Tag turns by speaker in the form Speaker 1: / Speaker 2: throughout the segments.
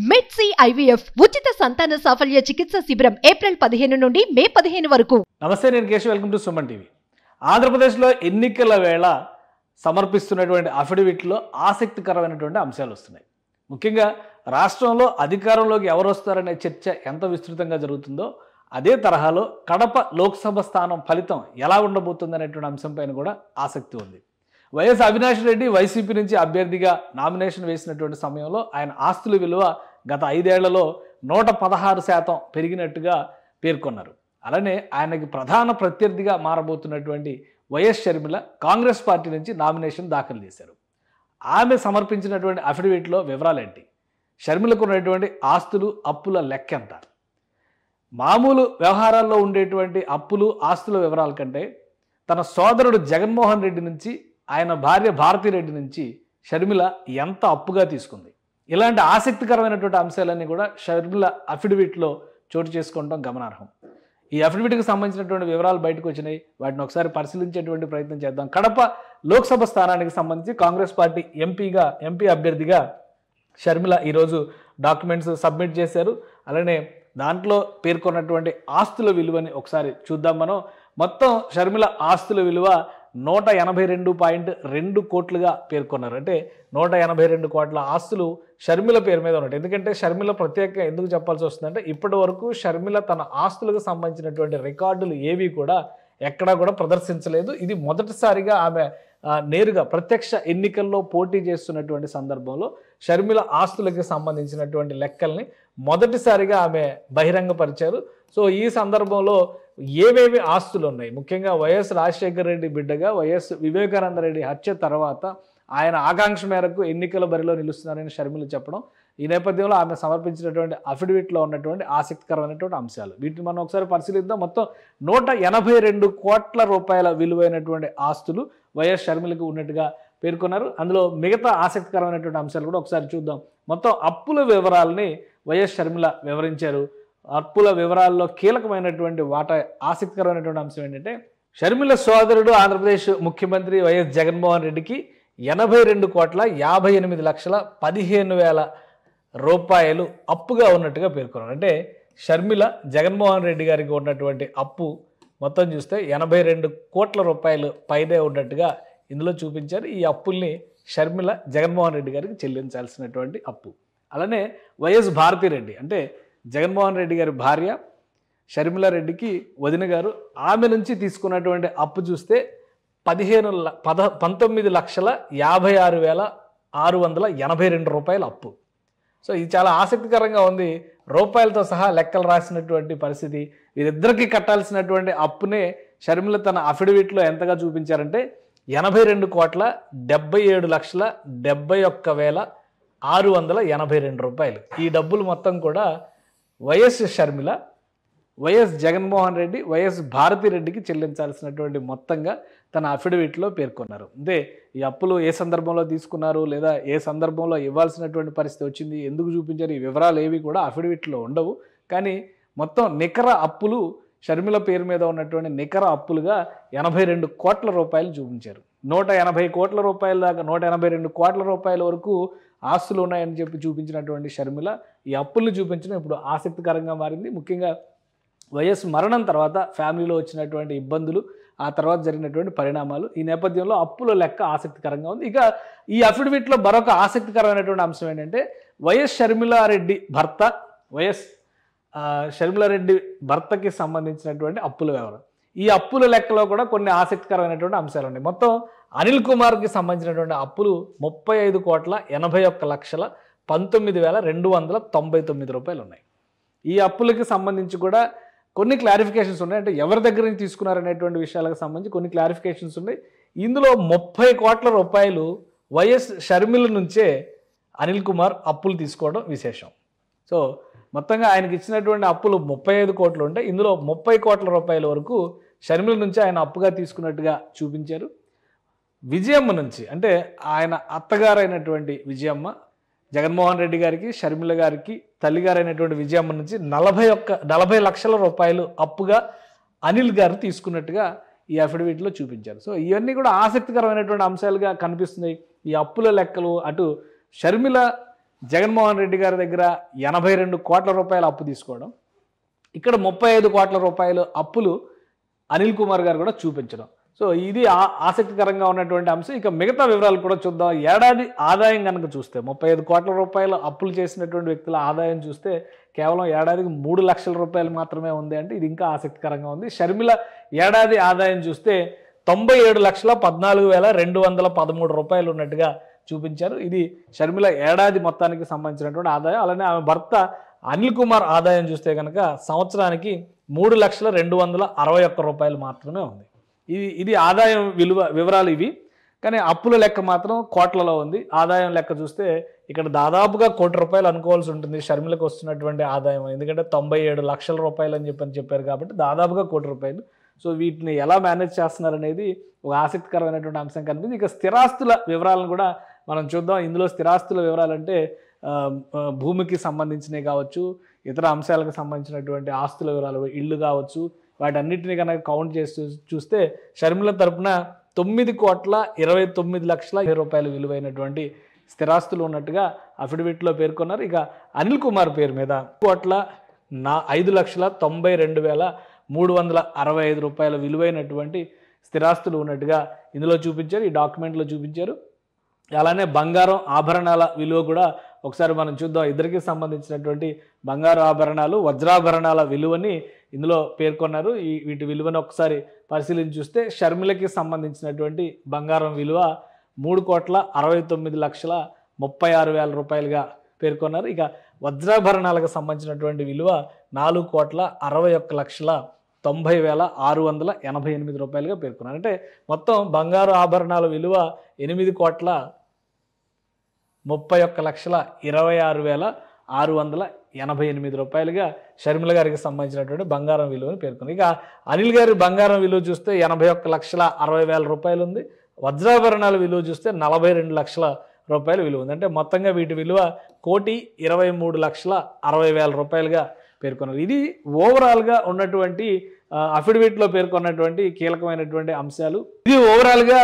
Speaker 1: మెడ్సీ IVF ఉచిత సంతాన సాఫల్య చికిత్స శిబిరం ఏప్రిల్ 15 నుండి మే 15 వరకు.
Speaker 2: నమస్తే, నేను Keshav. Welcome to Suman TV. ఆంధ్రప్రదేశ్లో ఎన్నికల వేళ సమర్పిస్తున్నటువంటి అఫిడవిట్లో ఆసక్తికరమైనటువంటి అంశాలు వస్తున్నాయి. ముఖ్యంగా రాష్ట్రంలో అధికారంలోకి ఎవరు వస్తారనే చర్చ ఎంత విస్తృతంగా జరుగుతుందో అదే తరహాలో కడప లోక్సభ స్థానం ఫలితం ఎలా ఉండబోతుంది అనేటువంటి అంశంపైన కూడా ఆసక్తి ఉంది. వైఎస్ అవినాష్ రెడ్డి వైసీపీ నుంచి అభ్యర్థిగా నామినేషన్ వేసినటువంటి సమయంలో ఆయన ఆస్తుల విలువ గత 5 ఏళ్లలో 116% పెరిగినట్టుగా పేర్కొన్నారు. అలానే ఆయనకి ప్రధాన ప్రత్యర్థిగా మారబోతున్నటువంటి వైఎస్ షర్మిల కాంగ్రెస్ పార్టీ నుంచి నామినేషన్ దాఖలు చేశారు. ఆమె సమర్పించినటువంటి అఫిడవిట్లో వివరాలేంటి? షర్మిలకు ఉన్నటువంటి ఆస్తులు అప్పుల లెక్కెంత? మామూలు వ్యవహారాల్లో ఉండేటువంటి అప్పులు ఆస్తుల వివరాల కంటే తన సోదరుడు జగన్మోహన్ రెడ్డి నుంచి, ఆయన భార్య భారతిరెడ్డి నుంచి షర్మిల ఎంత అప్పుగా తీసుకుంది, ఇలాంటి ఆసక్తికరమైనటువంటి అంశాలన్నీ కూడా షర్మిల అఫిడవిట్లో చోటు చేసుకోవడం గమనార్హం. ఈ అఫిడవిట్కి సంబంధించినటువంటి వివరాలు బయటకు వచ్చినాయి. వాటిని ఒకసారి పరిశీలించేటువంటి ప్రయత్నం చేద్దాం. కడప లోక్సభ స్థానానికి సంబంధించి కాంగ్రెస్ పార్టీ ఎంపీ అభ్యర్థిగా షర్మిల ఈరోజు డాక్యుమెంట్స్ సబ్మిట్ చేశారు. అలానే దాంట్లో పేర్కొన్నటువంటి ఆస్తుల విలువని ఒకసారి చూద్దాం మనం. మొత్తం షర్మిల ఆస్తుల విలువ 182.2 కోట్లుగా పేర్కొన్నారు. అంటే 182 కోట్ల ఆస్తులు షర్మిల పేరు మీద ఉన్నాయి. ఎందుకంటే షర్మిల ప్రత్యేకంగా ఎందుకు చెప్పాల్సి వస్తుందంటే ఇప్పటి వరకు షర్మిల తన ఆస్తులకు సంబంధించినటువంటి రికార్డులు ఏవి కూడా ఎక్కడా కూడా ప్రదర్శించలేదు. ఇది మొదటిసారిగా ఆమె నేరుగా ప్రత్యక్ష ఎన్నికల్లో పోటీ చేస్తున్నటువంటి సందర్భంలో షర్మిల ఆస్తులకు సంబంధించినటువంటి లెక్కల్ని మొదటిసారిగా ఆమె బహిరంగపరిచారు. సో ఈ సందర్భంలో ఏవేవి ఆస్తులు ఉన్నాయి, ముఖ్యంగా వైఎస్ రాజశేఖర రెడ్డి బిడ్డగా వైఎస్ వివేకానంద రెడ్డి హత్య తర్వాత ఆయన ఆకాంక్ష మేరకు ఎన్నికల బరిలో నిలుస్తున్నారని షర్మిల చెప్పడం, ఈ నేపథ్యంలో ఆమె సమర్పించినటువంటి అఫిడవిట్లో ఉన్నటువంటి ఆసక్తికరమైనటువంటి అంశాలు వీటిని మనం ఒకసారి పరిశీలిద్దాం. మొత్తం 182 కోట్ల రూపాయల విలువైనటువంటి ఆస్తులు వైఎస్ షర్మిలకు ఉన్నట్టుగా పేర్కొన్నారు. అందులో మిగతా ఆసక్తికరమైనటువంటి అంశాలు కూడా ఒకసారి చూద్దాం. మొత్తం అప్పుల వివరాలని వైఎస్ షర్మిల వివరించారు. అప్పుల వివరాల్లో కీలకమైనటువంటి ఆసక్తికరమైనటువంటి అంశం ఏంటంటే షర్మిల సోదరుడు ఆంధ్రప్రదేశ్ ముఖ్యమంత్రి వైఎస్ జగన్మోహన్ రెడ్డికి 82,58,15,000 రూపాయలు అప్పుగా ఉన్నట్టుగా పేర్కొన్నారు. అంటే షర్మిల జగన్మోహన్ రెడ్డి గారికి ఉన్నటువంటి అప్పు మొత్తం చూస్తే 82 కోట్ల రూపాయలు పైనే ఉన్నట్టుగా ఇందులో చూపించారు. ఈ అప్పుల్ని షర్మిల జగన్మోహన్ రెడ్డి గారికి చెల్లించాల్సినటువంటి అప్పు. అలానే వైఎస్ భారతిరెడ్డి అంటే జగన్మోహన్ రెడ్డి గారి భార్య షర్మిల రెడ్డికి వదిన గారు, ఆమె నుంచి తీసుకున్నటువంటి అప్పు చూస్తే 19,56,682 రూపాయల అప్పు. సో ఇది చాలా ఆసక్తికరంగా ఉంది. రూపాయలతో సహా లెక్కలు రాసినటువంటి పరిస్థితి. వీరిద్దరికీ కట్టాల్సినటువంటి అప్పునే షర్మిల తన అఫిడవిట్లో ఎంతగా చూపించారంటే 82,77,682 రూపాయలు. ఈ డబ్బులు మొత్తం కూడా YS Sharmila, YS Jaganmohan Reddy, YS భారతిరెడ్డికి చెల్లించాల్సినటువంటి మొత్తంగా తన అఫిడవిట్లో పేర్కొన్నారు. అంటే ఈ అప్పులు ఏ సందర్భంలో తీసుకున్నారు, లేదా ఏ సందర్భంలో ఇవ్వాల్సినటువంటి పరిస్థితి వచ్చింది, ఎందుకు చూపించారు, ఈ వివరాలు ఏవి కూడా అఫిడవిట్లో ఉండవు. కానీ మొత్తం నికర అప్పులు షర్మిల పేరు మీద ఉన్నటువంటి నికర అప్పులుగా 82 కోట్ల రూపాయలు చూపించారు. 180 కోట్ల రూపాయల దాకా 182 కోట్ల రూపాయల వరకు ఆస్తులు ఉన్నాయని చెప్పి చూపించినటువంటి షర్మిల ఈ అప్పుల్ని చూపించడం ఇప్పుడు ఆసక్తికరంగా మారింది. ముఖ్యంగా వైఎస్ మరణం తర్వాత ఫ్యామిలీలో వచ్చినటువంటి ఇబ్బందులు, ఆ తర్వాత జరిగినటువంటి పరిణామాలు, ఈ నేపథ్యంలో అప్పుల లెక్క ఆసక్తికరంగా ఉంది. ఇక ఈ అఫిడవిట్లో మరొక ఆసక్తికరమైనటువంటి అంశం ఏంటంటే వైఎస్ షర్మిలారెడ్డి భర్త, వైఎస్ షర్మిలారెడ్డి భర్తకి సంబంధించినటువంటి అప్పుల వివరం. ఈ అప్పుల లెక్కలో కూడా కొన్ని ఆసక్తికరమైనటువంటి అంశాలు ఉన్నాయి. మొత్తం అనిల్ కుమార్కి సంబంధించినటువంటి అప్పులు 35,81,19,299 రూపాయలు ఉన్నాయి. ఈ అప్పులకి సంబంధించి కూడా కొన్ని క్లారిఫికేషన్స్ ఉన్నాయి. అంటే ఎవరి దగ్గర నుంచి తీసుకున్నారనేటువంటి విషయాలకు సంబంధించి కొన్ని క్లారిఫికేషన్స్ ఉన్నాయి. ఇందులో 30 కోట్ల రూపాయలు వైఎస్ షర్మిల నుంచే అనిల్ కుమార్ అప్పులు తీసుకోవడం విశేషం. సో మొత్తంగా ఆయనకి ఇచ్చినటువంటి అప్పులు 35 కోట్లు ఉంటే ఇందులో 30 కోట్ల రూపాయల వరకు షర్మిల నుంచి ఆయన అప్పుగా తీసుకున్నట్టుగా చూపించారు. విజయమ్మ నుంచి, అంటే ఆయన అత్తగారైనటువంటి విజయమ్మ, జగన్మోహన్ రెడ్డి గారికి, షర్మిల గారికి తల్లిగారైనటువంటి విజయమ్మ నుంచి 40 లక్షల రూపాయలు అప్పుగా అనిల్ గారు తీసుకున్నట్టుగా ఈ అఫిడవిట్లో చూపించారు. సో ఇవన్నీ కూడా ఆసక్తికరమైనటువంటి అంశాలుగా కనిపిస్తున్నాయి. ఈ అప్పుల లెక్కలు అటు షర్మిల జగన్మోహన్ రెడ్డి గారి దగ్గర 82 కోట్ల రూపాయల అప్పు తీసుకోవడం, ఇక్కడ 35 కోట్ల రూపాయలు అప్పులు అనిల్ కుమార్ గారు కూడా చూపించడం. సో ఇది ఆసక్తికరంగా ఉన్నటువంటి అంశం. ఇక మిగతా వివరాలు కూడా చూద్దాం. ఏడాది ఆదాయం కనుక చూస్తే 35 కోట్ల రూపాయలు అప్పులు చేసినటువంటి వ్యక్తుల ఆదాయం చూస్తే కేవలం ఏడాదికి 3 లక్షల రూపాయలు మాత్రమే ఉంది. అంటే ఇది ఇంకా ఆసక్తికరంగా ఉంది. షర్మిల ఏడాది ఆదాయం చూస్తే 97,14,213 రూపాయలు ఉన్నట్టుగా చూపించారు. ఇది షర్మిల ఏడాది మొత్తానికి సంబంధించినటువంటి ఆదాయం. అలానే ఆమె భర్త అనిల్ కుమార్ ఆదాయం చూస్తే కనుక సంవత్సరానికి 3,261 రూపాయలు మాత్రమే ఉంది. ఇది ఆదాయం వివరాలు ఇవి. కానీ అప్పుల లెక్క మాత్రం కోట్లలో ఉంది. ఆదాయం లెక్క చూస్తే ఇక్కడ దాదాపుగా 1 కోటి రూపాయలు అనుకోవాల్సి ఉంటుంది షర్మిలకు వస్తున్నటువంటి ఆదాయం. ఎందుకంటే 97 లక్షల రూపాయలు అని చెప్పారు కాబట్టి దాదాపుగా 1 కోటి రూపాయలు. సో వీటిని ఎలా మేనేజ్ చేస్తున్నారనేది ఒక ఆసక్తికరమైనటువంటి అంశం కనిపించింది. ఇక స్థిరాస్తుల వివరాలను కూడా మనం చూద్దాం. ఇందులో స్థిరాస్తుల వివరాలంటే భూమికి సంబంధించినవి కావచ్చు, ఇతర అంశాలకు సంబంధించినటువంటి ఆస్తుల వివరాలు, ఇళ్ళు కావచ్చు, వాటన్నిటిని కనుక కౌంట్ చేసి చూస్తే షర్మిల తరపున 9,29,00,000 రూపాయలు విలువైనటువంటి స్థిరాస్తులు ఉన్నట్టుగా అఫిడవిట్లో పేర్కొన్నారు. ఇక అనిల్ కుమార్ పేరు మీద 5,92,365 రూపాయల విలువైనటువంటి స్థిరాస్తులు ఉన్నట్టుగా ఇందులో చూపించారు, ఈ డాక్యుమెంట్లో చూపించారు. అలానే బంగారం ఆభరణాల విలువ కూడా ఒకసారి మనం చూద్దాం. ఇద్దరికి సంబంధించినటువంటి బంగారు ఆభరణాలు, వజ్రాభరణాల విలువని ఇందులో పేర్కొన్నారు. వీటి విలువను ఒకసారి పరిశీలించి చూస్తే షర్మిలకి సంబంధించినటువంటి బంగారం విలువ 3,69,36,000 రూపాయలుగా పేర్కొన్నారు. ఇక వజ్రాభరణాలకు సంబంధించినటువంటి విలువ 4,61,90,688 రూపాయలుగా పేర్కొన్నారు. అంటే మొత్తం బంగారు ఆభరణాల విలువ 8,31,26,688 రూపాయలుగా షర్మిల గారికి సంబంధించినటువంటి బంగారం విలువను పేర్కొన్నారు. ఇక అనిల్ గారి బంగారం విలువ చూస్తే 81,60,000 రూపాయలు ఉంది. వజ్రాభరణాల విలువ చూస్తే 42 లక్షల రూపాయల విలువ ఉంది. అంటే మొత్తంగా వీటి విలువ 1,23,60,000 రూపాయలుగా పేర్కొన్నారు. ఇది ఓవరాల్గా ఉన్నటువంటి అఫిడవిట్లో పేర్కొన్నటువంటి కీలకమైనటువంటి అంశాలు. ఇది ఓవరాల్గా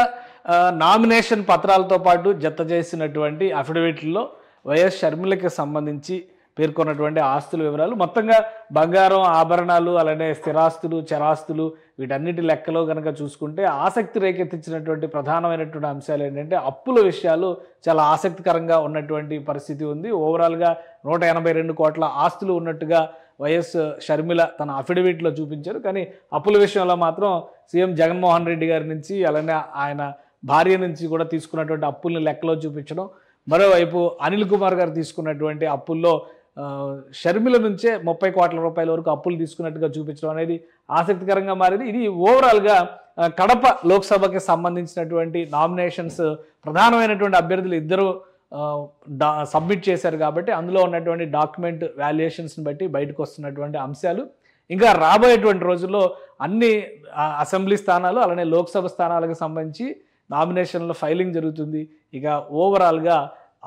Speaker 2: నామినేషన్ పత్రాలతో పాటు జత చేసినటువంటి అఫిడవిట్లో వైఎస్ షర్మిలకి సంబంధించి పేర్కొన్నటువంటి ఆస్తుల వివరాలు. మొత్తంగా బంగారం, ఆభరణాలు, అలానే స్థిరాస్తులు, చరాస్తులు వీటన్నిటి లెక్కలో కనుక చూసుకుంటే ఆసక్తి రేకెత్తించినటువంటి ప్రధానమైనటువంటి అంశాలు ఏంటంటే అప్పుల విషయాలు చాలా ఆసక్తికరంగా ఉన్నటువంటి పరిస్థితి ఉంది. ఓవరాల్గా 182 కోట్ల ఆస్తులు ఉన్నట్టుగా వైఎస్ షర్మిల తన అఫిడవిట్లో చూపించారు. కానీ అప్పుల విషయంలో మాత్రం సీఎం జగన్మోహన్ రెడ్డి గారి నుంచి, అలానే ఆయన భార్య నుంచి కూడా తీసుకున్నటువంటి అప్పుల్ని లెక్కలో చూపించడం, మరోవైపు అనిల్ కుమార్ గారు తీసుకున్నటువంటి అప్పుల్లో షర్మిల నుంచే 30 కోట్ల రూపాయల వరకు అప్పులు తీసుకున్నట్టుగా చూపించడం అనేది ఆసక్తికరంగా మారింది. ఇది ఓవరాల్గా కడప లోక్సభకి సంబంధించినటువంటి నామినేషన్స్ ప్రధానమైనటువంటి అభ్యర్థులు ఇద్దరు సబ్మిట్ చేశారు కాబట్టి అందులో ఉన్నటువంటి డాక్యుమెంట్ వాల్యుయేషన్స్ని బట్టి బయటకు వస్తున్నటువంటి అంశాలు. ఇంకా రాబోయేటువంటి రోజుల్లో అన్ని అసెంబ్లీ స్థానాలు, అలానే లోక్సభ స్థానాలకు సంబంధించి నామినేషన్ల ఫైలింగ్ జరుగుతుంది. ఇక ఓవరాల్గా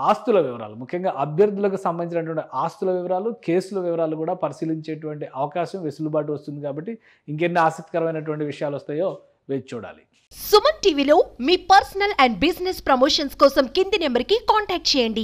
Speaker 2: ఆస్తుల వివరాలు, ముఖ్యంగా అభ్యర్థులకు సంబంధించినటువంటి ఆస్తుల వివరాలు, కేసుల వివరాలు కూడా పరిశీలించేటువంటి అవకాశం, వెసులుబాటు వస్తుంది. కాబట్టి ఇంకెన్ని ఆసక్తికరమైనటువంటి విషయాలు వస్తాయో వేచి చూడాలి.
Speaker 1: సుమన్ టీవీలో మీ పర్సనల్ అండ్ బిజినెస్ ప్రమోషన్స్ కోసం కింది నెంబర్కి కాంటాక్ట్ చేయండి.